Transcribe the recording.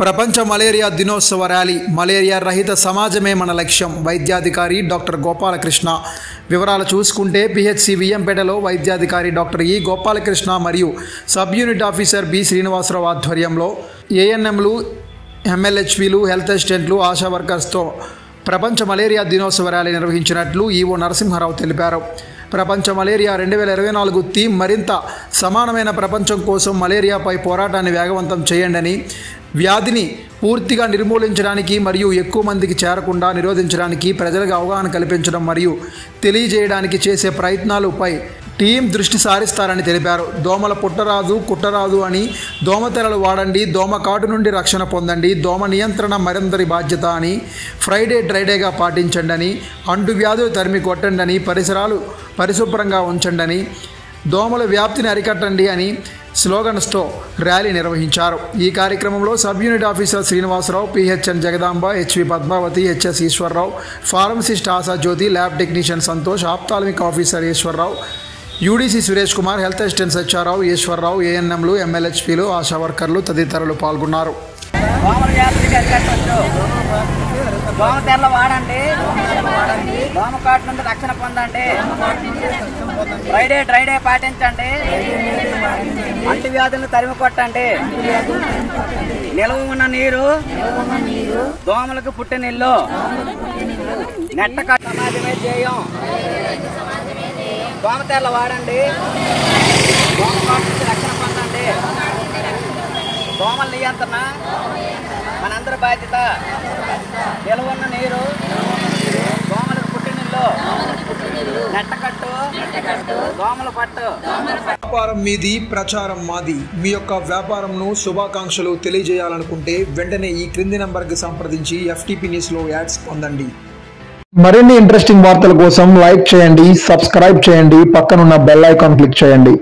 ప్రపంచ మలేరియా దినోత్సవ rally malaria రహిత సమాజమే మన లక్ష్యం వైద్యాధికారి డాక్టర్ గోపాలకృష్ణ వివరాలు చూసుకుంటే పిహెచ్సి విఎంపేటలో వైద్యాధికారి డాక్టర్ ఈ గోపాలకృష్ణ మరియు sub unit officer B Srinivasarao ఆధ్వర్యంలో ఏఎన్ఎంలు ఎంఎల్హెచ్పీలు హెల్త్ అసిస్టెంట్లు ఆశా వర్కర్స్తో ప్రపంచ మలేరియా దినోత్సవ ర్యాలీ నిర్వహించినట్లు ఈవో నరసింహారావు తెలిపారు. ప్రపంచ మలేరియా 2024 థీమ్ మరింత సమానమైన ప్రపంచం కోసం మలేరియాపై పోరాటాన్ని వేగవంతం చేయండి, వ్యాధిని పూర్తిగా నిర్మూలించడానికి మరియు ఎక్కువ మందికి చేరకుండా నిరోధించడానికి ప్రజలకు అవగాహన కల్పించడం మరియు తెలియజేయడానికి చేసే ప్రయత్నాలపై టీం దృష్టి సారిస్తారని తెలిపారు. దోమల పుట్టరాదు కుట్టరాదు అని దోమతెరలు వాడండి, దోమ కాటు నుండి రక్షణ పొందండి, దోమ నియంత్రణ మరందరి బాధ్యత అని ఫ్రైడే డ్రైడేగా పాటించండి అని, అంటువ్యాధులు తరిమి కొట్టండి అని, పరిసరాలు పరిశుభ్రంగా ఉంచండి, దోమల వ్యాప్తిని అరికట్టండి అని స్లోగన్స్తో ర్యాలీ నిర్వహించారు. ఈ కార్యక్రమంలో sub unit officer Srinivasarao, PHN Jagadamba, HV Padmavathi, HS Eswararao, pharmacist Asha Jyothi, lab technician Santosh, ophthalmic officer Eswararao, UDC Suresh Kumar, health assistant Satyarao, Eswararao, ఏఎన్ఎంలు, ఎంఎల్హెచ్పీలు, ఆశా వర్కర్లు తదితరులు పాల్గొన్నారు. దోమతెరలు వాడండి, దోమ కాటు నుండి రక్షణ పొందండి, ఫ్రైడే డ్రైడే పాటించండి, అంటువ్యాధులను తరిమి కొట్టండి, నిల్వ ఉన్న నీరు దోమలకు పుట్టినిల్లు, నెట్ట కట్ట సమాజమే చేయం. దోమతెరలు వాడండి, దోమ కాటు నుండి రక్షణ పొందండి, దోమల నియంత్రణ మనందరి బాధ్యత, నిల్వ ఉన్న నీరు దోమలకు పుట్టినిల్లు, నెట్టకట్టు దోమల పట్టు. వ్యాపారం మీది, ప్రచారం మాది. మీ యొక్క వ్యాపారంను శుభాకాంక్షలు తెలియజేయాలనుకుంటే వెంటనే ఈ క్రింది నంబర్కి సంప్రదించి ఎఫ్టీపీ న్యూస్లో యాడ్స్ పొందండి. మరిన్ని ఇంట్రెస్టింగ్ వార్తల కోసం లైక్ చేయండి, సబ్స్క్రైబ్ చేయండి, పక్కనున్న బెల్ ఐకాన్ క్లిక్ చేయండి.